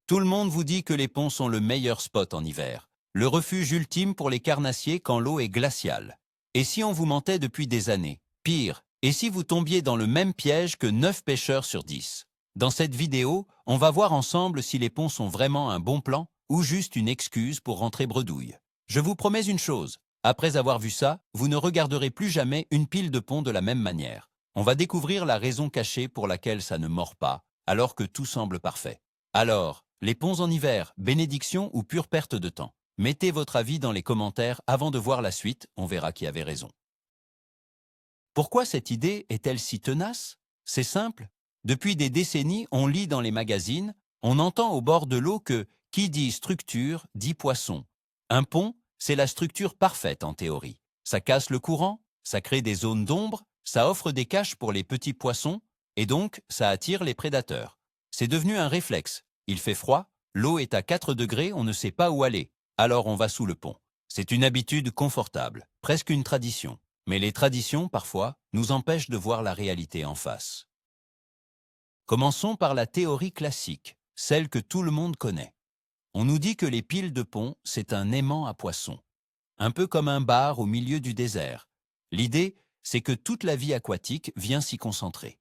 Tout le monde vous dit que les ponts sont le meilleur spot en hiver, le refuge ultime pour les carnassiers quand l'eau est glaciale. Et si on vous mentait depuis des années? Pire, et si vous tombiez dans le même piège que 9 pêcheurs sur 10? Dans cette vidéo, on va voir ensemble si les ponts sont vraiment un bon plan ou juste une excuse pour rentrer bredouille. Je vous promets une chose, après avoir vu ça, vous ne regarderez plus jamais une pile de ponts de la même manière. On va découvrir la raison cachée pour laquelle ça ne mord pas, alors que tout semble parfait. Alors, les ponts en hiver, bénédiction ou pure perte de temps? Mettez votre avis dans les commentaires avant de voir la suite, on verra qui avait raison. Pourquoi cette idée est-elle si tenace? C'est simple. Depuis des décennies, on lit dans les magazines, on entend au bord de l'eau que qui dit structure dit poisson. Un pont, c'est la structure parfaite en théorie. Ça casse le courant, ça crée des zones d'ombre, ça offre des caches pour les petits poissons, et donc ça attire les prédateurs. C'est devenu un réflexe. Il fait froid, l'eau est à 4 degrés, on ne sait pas où aller. Alors on va sous le pont. C'est une habitude confortable, presque une tradition. Mais les traditions, parfois, nous empêchent de voir la réalité en face. Commençons par la théorie classique, celle que tout le monde connaît. On nous dit que les piles de pont, c'est un aimant à poissons. Un peu comme un bar au milieu du désert. L'idée, c'est que toute la vie aquatique vient s'y concentrer.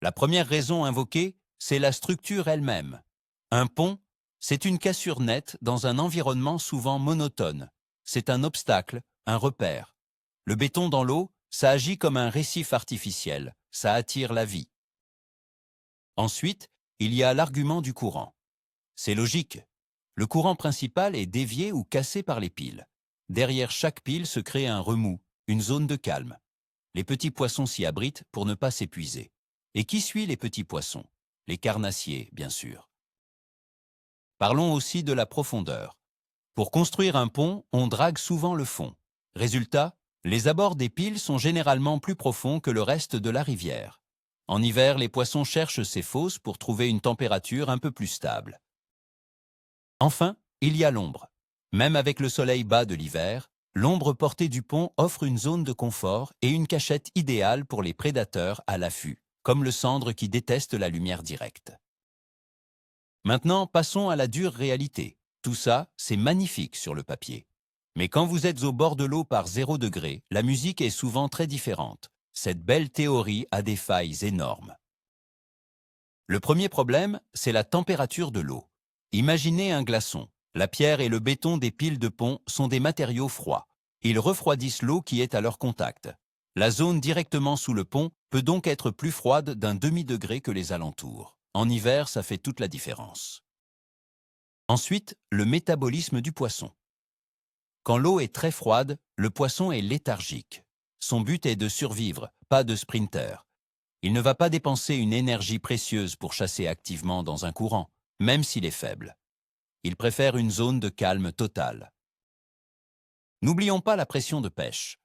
La première raison invoquée, c'est la structure elle-même. Un pont, c'est une cassure nette dans un environnement souvent monotone. C'est un obstacle, un repère. Le béton dans l'eau, ça agit comme un récif artificiel, ça attire la vie. Ensuite, il y a l'argument du courant. C'est logique. Le courant principal est dévié ou cassé par les piles. Derrière chaque pile se crée un remous, une zone de calme. Les petits poissons s'y abritent pour ne pas s'épuiser. Et qui suit les petits poissons? Les carnassiers, bien sûr. Parlons aussi de la profondeur. Pour construire un pont, on drague souvent le fond. Résultat, les abords des piles sont généralement plus profonds que le reste de la rivière. En hiver, les poissons cherchent ces fosses pour trouver une température un peu plus stable. Enfin, il y a l'ombre. Même avec le soleil bas de l'hiver, l'ombre portée du pont offre une zone de confort et une cachette idéale pour les prédateurs à l'affût, comme le sandre qui déteste la lumière directe. Maintenant, passons à la dure réalité. Tout ça, c'est magnifique sur le papier. Mais quand vous êtes au bord de l'eau par 0 degré, la musique est souvent très différente. Cette belle théorie a des failles énormes. Le premier problème, c'est la température de l'eau. Imaginez un glaçon. La pierre et le béton des piles de pont sont des matériaux froids. Ils refroidissent l'eau qui est à leur contact. La zone directement sous le pont peut donc être plus froide d'un demi-degré que les alentours. En hiver, ça fait toute la différence. Ensuite, le métabolisme du poisson. Quand l'eau est très froide, le poisson est léthargique. Son but est de survivre, pas de sprinter. Il ne va pas dépenser une énergie précieuse pour chasser activement dans un courant, même s'il est faible. Il préfère une zone de calme total. N'oublions pas la pression de pêche.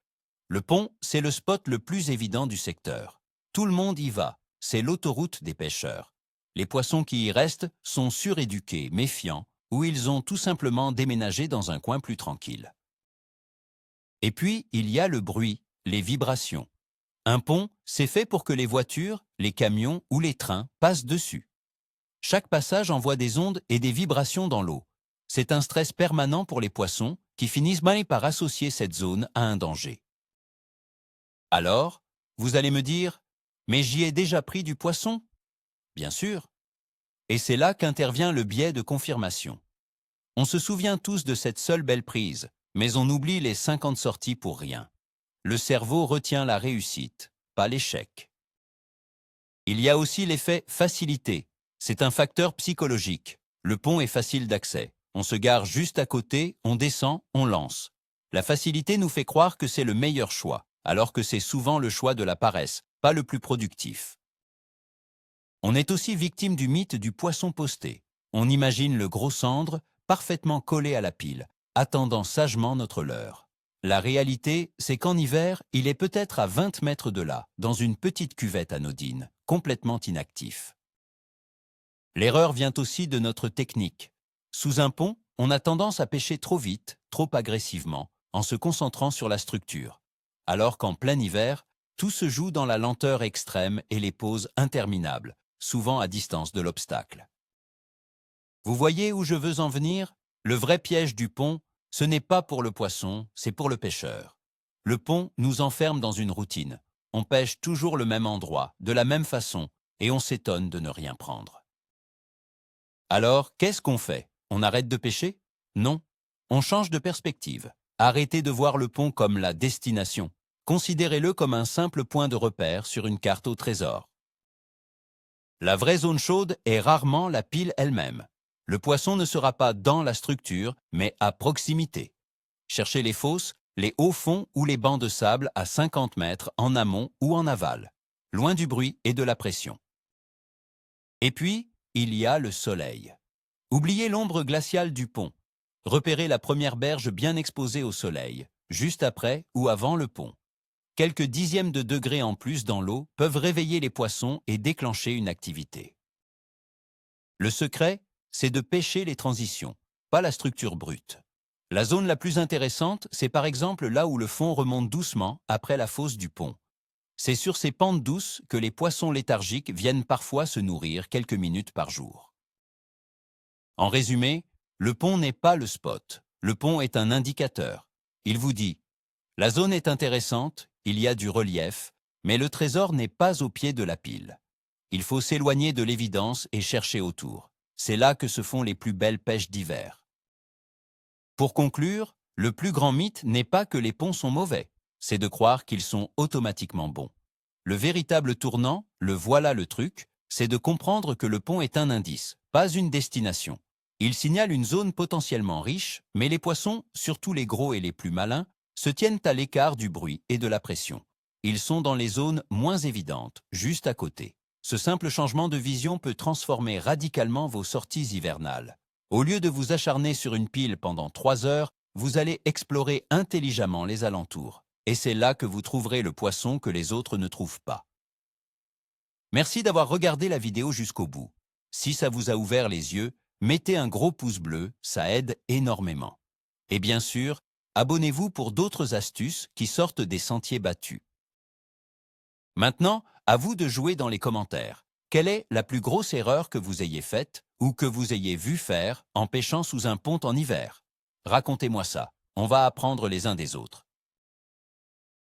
Le pont, c'est le spot le plus évident du secteur. Tout le monde y va, c'est l'autoroute des pêcheurs. Les poissons qui y restent sont suréduqués, méfiants, ou ils ont tout simplement déménagé dans un coin plus tranquille. Et puis, il y a le bruit, les vibrations. Un pont, c'est fait pour que les voitures, les camions ou les trains passent dessus. Chaque passage envoie des ondes et des vibrations dans l'eau. C'est un stress permanent pour les poissons qui finissent mal par associer cette zone à un danger. Alors, vous allez me dire, mais j'y ai déjà pris du poisson? Bien sûr. Et c'est là qu'intervient le biais de confirmation. On se souvient tous de cette seule belle prise, mais on oublie les 50 sorties pour rien. Le cerveau retient la réussite, pas l'échec. Il y a aussi l'effet facilité. C'est un facteur psychologique. Le pont est facile d'accès. On se gare juste à côté, on descend, on lance. La facilité nous fait croire que c'est le meilleur choix, alors que c'est souvent le choix de la paresse, pas le plus productif. On est aussi victime du mythe du poisson posté. On imagine le gros cendre, parfaitement collé à la pile, attendant sagement notre leurre. La réalité, c'est qu'en hiver, il est peut-être à 20 mètres de là, dans une petite cuvette anodine, complètement inactif. L'erreur vient aussi de notre technique. Sous un pont, on a tendance à pêcher trop vite, trop agressivement, en se concentrant sur la structure. Alors qu'en plein hiver, tout se joue dans la lenteur extrême et les pauses interminables, souvent à distance de l'obstacle. Vous voyez où je veux en venir? Le vrai piège du pont, ce n'est pas pour le poisson, c'est pour le pêcheur. Le pont nous enferme dans une routine. On pêche toujours le même endroit, de la même façon, et on s'étonne de ne rien prendre. Alors, qu'est-ce qu'on fait? On arrête de pêcher? Non. On change de perspective. Arrêtez de voir le pont comme la destination. Considérez-le comme un simple point de repère sur une carte au trésor. La vraie zone chaude est rarement la pile elle-même. Le poisson ne sera pas dans la structure, mais à proximité. Cherchez les fosses, les hauts fonds ou les bancs de sable à 50 mètres en amont ou en aval, loin du bruit et de la pression. Et puis, il y a le soleil. Oubliez l'ombre glaciale du pont. Repérez la première berge bien exposée au soleil, juste après ou avant le pont. Quelques dixièmes de degrés en plus dans l'eau peuvent réveiller les poissons et déclencher une activité. Le secret, c'est de pêcher les transitions, pas la structure brute. La zone la plus intéressante, c'est par exemple là où le fond remonte doucement après la fosse du pont. C'est sur ces pentes douces que les poissons léthargiques viennent parfois se nourrir quelques minutes par jour. En résumé, le pont n'est pas le spot. Le pont est un indicateur. Il vous dit « La zone est intéressante, il y a du relief, mais le trésor n'est pas au pied de la pile. Il faut s'éloigner de l'évidence et chercher autour. C'est là que se font les plus belles pêches d'hiver. » Pour conclure, le plus grand mythe n'est pas que les ponts sont mauvais, c'est de croire qu'ils sont automatiquement bons. Le véritable tournant, le voilà le truc, c'est de comprendre que le pont est un indice, pas une destination. Il signale une zone potentiellement riche, mais les poissons, surtout les gros et les plus malins, se tiennent à l'écart du bruit et de la pression. Ils sont dans les zones moins évidentes, juste à côté. Ce simple changement de vision peut transformer radicalement vos sorties hivernales. Au lieu de vous acharner sur une pile pendant 3 heures, vous allez explorer intelligemment les alentours. Et c'est là que vous trouverez le poisson que les autres ne trouvent pas. Merci d'avoir regardé la vidéo jusqu'au bout. Si ça vous a ouvert les yeux, mettez un gros pouce bleu, ça aide énormément. Et bien sûr, abonnez-vous pour d'autres astuces qui sortent des sentiers battus. Maintenant, à vous de jouer dans les commentaires. Quelle est la plus grosse erreur que vous ayez faite ou que vous ayez vu faire en pêchant sous un pont en hiver? Racontez-moi ça, on va apprendre les uns des autres.